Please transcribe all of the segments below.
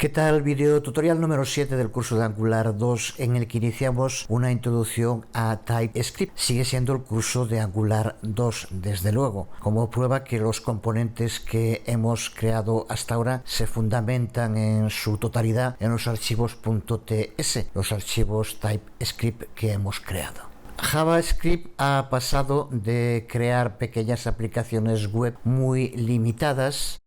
¿Qué tal? Video tutorial número 7 del curso de Angular 2 en el que iniciamos una introducción a TypeScript. Sigue siendo el curso de Angular 2, desde luego, como prueba que los componentes que hemos creado hasta ahora se fundamentan en su totalidad en los archivos .ts, los archivos TypeScript que hemos creado. JavaScript ha pasado de crear pequeñas aplicaciones web muy limitadas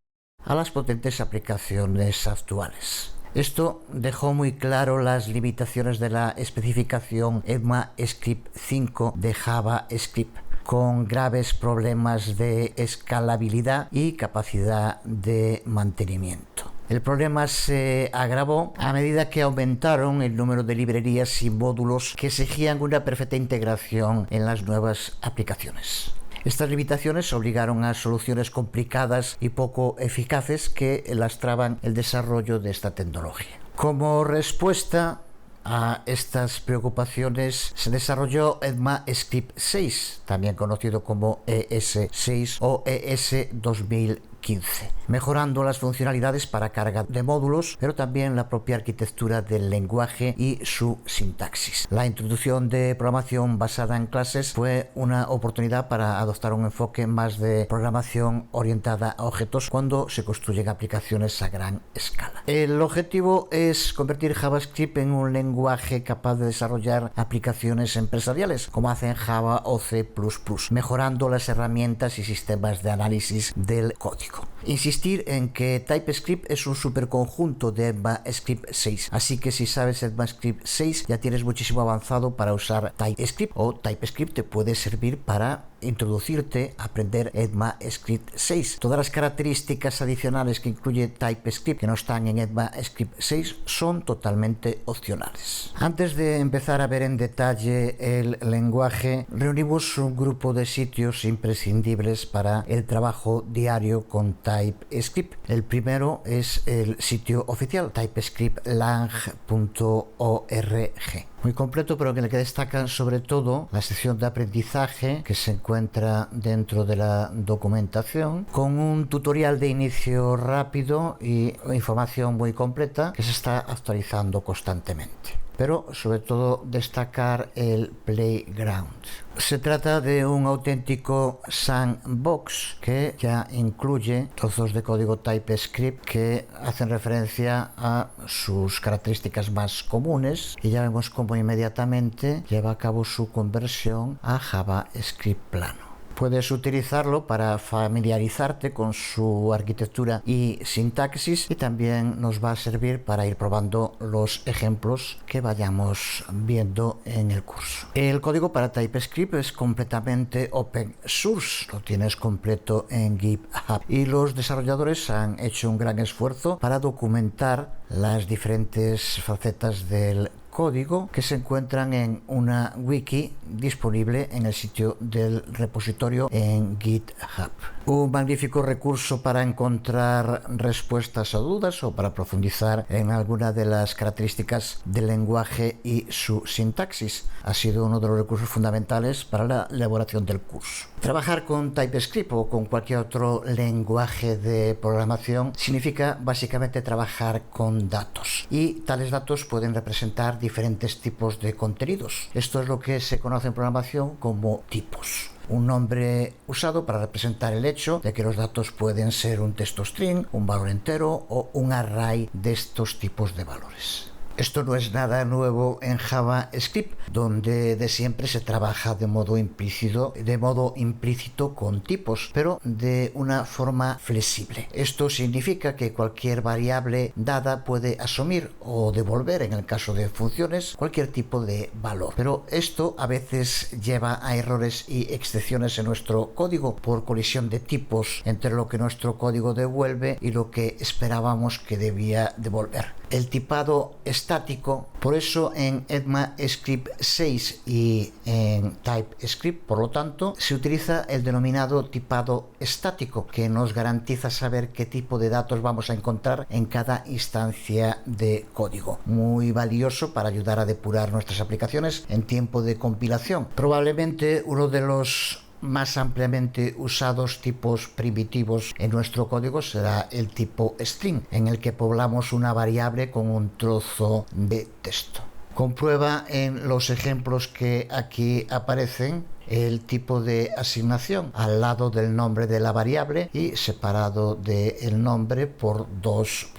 a las potentes aplicaciones actuales. Esto dejó muy claro las limitaciones de la especificación ECMAScript 5 de JavaScript, con graves problemas de escalabilidad y capacidad de mantenimiento. El problema se agravó a medida que aumentaron el número de librerías y módulos que exigían una perfecta integración en las nuevas aplicaciones. Estas limitaciones obligaron a soluciones complicadas y poco eficaces que lastraban el desarrollo de esta tecnología. Como respuesta a estas preocupaciones se desarrolló ECMAScript 6, también conocido como ES6 o ES 2015, mejorando las funcionalidades para carga de módulos, pero también la propia arquitectura del lenguaje y su sintaxis. La introducción de programación basada en clases fue una oportunidad para adoptar un enfoque más de programación orientada a objetos cuando se construyen aplicaciones a gran escala. El objetivo es convertir JavaScript en un lenguaje capaz de desarrollar aplicaciones empresariales, como hacen Java o C++, mejorando las herramientas y sistemas de análisis del código. Insistir en que TypeScript es un superconjunto de ECMAScript 6, así que si sabes ECMAScript 6 ya tienes muchísimo avanzado para usar TypeScript, o TypeScript te puede servir para introducirte a aprender ECMAScript 6. Todas las características adicionales que incluye TypeScript que no están en ECMAScript 6 son totalmente opcionales. Antes de empezar a ver en detalle el lenguaje, reunimos un grupo de sitios imprescindibles para el trabajo diario con TypeScript. El primero es el sitio oficial, typescriptlang.org. Muy completo, pero en el que destacan sobre todo la sección de aprendizaje que se encuentra dentro de la documentación, con un tutorial de inicio rápido y información muy completa que se está actualizando constantemente. Pero sobre todo destacar el Playground. Se trata de un auténtico sandbox que ya incluye trozos de código TypeScript que hacen referencia a sus características más comunes, y ya vemos cómo inmediatamente lleva a cabo su conversión a JavaScript plano. Puedes utilizarlo para familiarizarte con su arquitectura y sintaxis, y también nos va a servir para ir probando los ejemplos que vayamos viendo en el curso. El código para TypeScript es completamente open source, lo tienes completo en GitHub, y los desarrolladores han hecho un gran esfuerzo para documentar las diferentes facetas del código que se encuentran en una wiki disponible en el sitio del repositorio en GitHub. Un magnífico recurso para encontrar respuestas a dudas o para profundizar en alguna de las características del lenguaje y su sintaxis. Ha sido uno de los recursos fundamentales para la elaboración del curso. Trabajar con TypeScript o con cualquier otro lenguaje de programación significa básicamente trabajar con datos, y tales datos pueden representar diferentes tipos de contenidos. Esto es lo que se conoce en programación como tipos. Un nombre usado para representar el hecho de que los datos pueden ser un texto string, un valor entero o un array de estos tipos de valores. Esto no es nada nuevo en JavaScript, donde de siempre se trabaja de modo implícito con tipos, pero de una forma flexible. Esto significa que cualquier variable dada puede asumir o devolver, en el caso de funciones, cualquier tipo de valor. Pero esto a veces lleva a errores y excepciones en nuestro código por colisión de tipos entre lo que nuestro código devuelve y lo que esperábamos que debía devolver. El tipado estático, por eso en ECMAScript 6 y en TypeScript, por lo tanto, se utiliza el denominado tipado estático, que nos garantiza saber qué tipo de datos vamos a encontrar en cada instancia de código. Muy valioso para ayudar a depurar nuestras aplicaciones en tiempo de compilación. Probablemente uno de los más ampliamente usados tipos primitivos en nuestro código será el tipo string, en el que poblamos una variable con un trozo de texto. Comprueba en los ejemplos que aquí aparecen el tipo de asignación al lado del nombre de la variable y separado del nombre por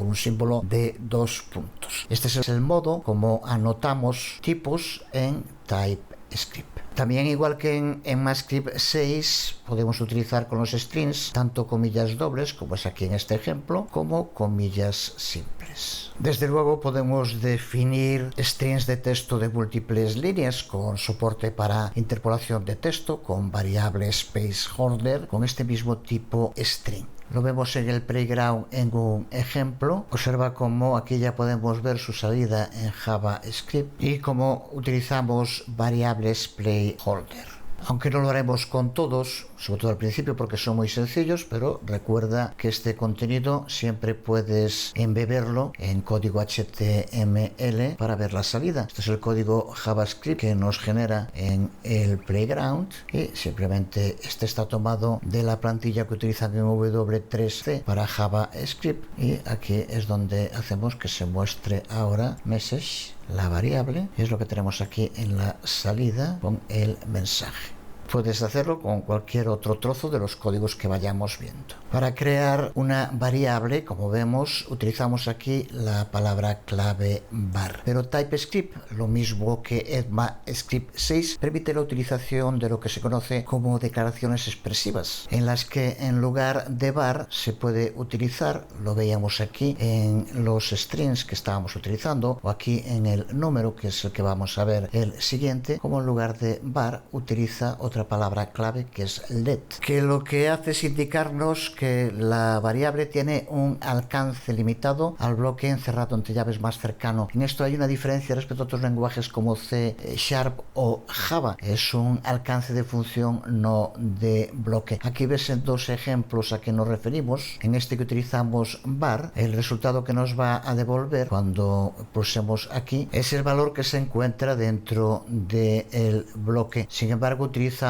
un símbolo de 2 puntos. Este es el modo como anotamos tipos en TypeScript. También, igual que en ECMAScript 6, podemos utilizar con los strings tanto comillas dobles, como es aquí en este ejemplo, como comillas simples. Desde luego podemos definir strings de texto de múltiples líneas con soporte para interpolación de texto con variables placeholder con este mismo tipo string. Lo vemos en el playground en un ejemplo. Observa cómo aquí ya podemos ver su salida en JavaScript y cómo utilizamos variables placeholder. Aunque no lo haremos con todos, sobre todo al principio porque son muy sencillos, pero recuerda que este contenido siempre puedes embeberlo en código HTML para ver la salida. Este es el código JavaScript que nos genera en el playground y simplemente este está tomado de la plantilla que utilizan en W3C para JavaScript y aquí es donde hacemos que se muestre ahora message, la variable, y es lo que tenemos aquí en la salida con el mensaje. Puedes hacerlo con cualquier otro trozo de los códigos que vayamos viendo. Para crear una variable, como vemos, utilizamos aquí la palabra clave var. Pero TypeScript, lo mismo que ECMAScript 6, permite la utilización de lo que se conoce como declaraciones expresivas, en las que en lugar de var se puede utilizar, lo veíamos aquí en los strings que estábamos utilizando, o aquí en el número, que es el que vamos a ver el siguiente, como en lugar de var utiliza otra palabra clave que es let, que lo que hace es indicarnos que la variable tiene un alcance limitado al bloque encerrado entre llaves más cercano. En esto hay una diferencia respecto a otros lenguajes como C Sharp o Java. Es un alcance de función, no de bloque. Aquí ves en dos ejemplos a que nos referimos. En este que utilizamos var, el resultado que nos va a devolver cuando pulsemos aquí es el valor que se encuentra dentro del bloque. Sin embargo, utilizando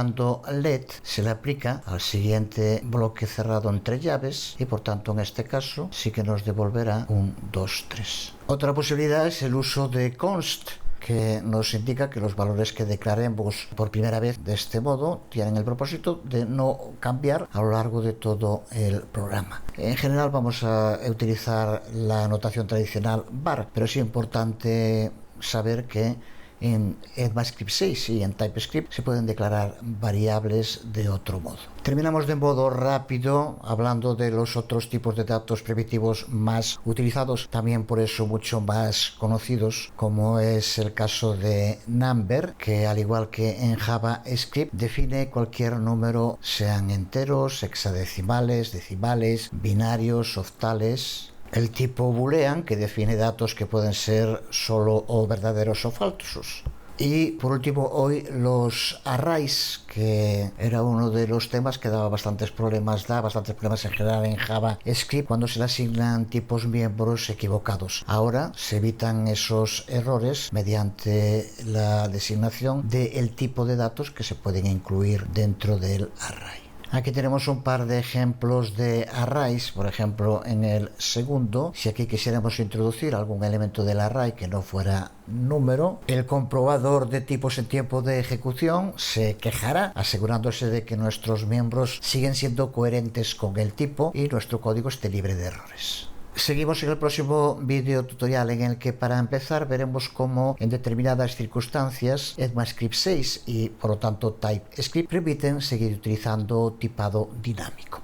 let se le aplica al siguiente bloque cerrado entre llaves y por tanto en este caso sí que nos devolverá un 2, 3. Otra posibilidad es el uso de const, que nos indica que los valores que declaremos por primera vez de este modo tienen el propósito de no cambiar a lo largo de todo el programa. En general vamos a utilizar la notación tradicional var, pero es importante saber que en ECMAScript 6 y en TypeScript se pueden declarar variables de otro modo. Terminamos de modo rápido hablando de los otros tipos de datos primitivos más utilizados, también por eso mucho más conocidos, como es el caso de number, que al igual que en JavaScript define cualquier número, sean enteros, hexadecimales, decimales, binarios, octales. El tipo boolean, que define datos que pueden ser solo o verdaderos o falsos. Y por último hoy los arrays, que era uno de los temas que da bastantes problemas en general en JavaScript cuando se le asignan tipos miembros equivocados. Ahora se evitan esos errores mediante la designación del tipo de datos que se pueden incluir dentro del array. Aquí tenemos un par de ejemplos de arrays. Por ejemplo, en el segundo, si aquí quisiéramos introducir algún elemento del array que no fuera número, el comprobador de tipos en tiempo de ejecución se quejará, asegurándose de que nuestros miembros siguen siendo coherentes con el tipo y nuestro código esté libre de errores. Seguimos en el próximo vídeo tutorial, en el que para empezar veremos cómo en determinadas circunstancias ECMAScript 6 y por lo tanto TypeScript permiten seguir utilizando tipado dinámico.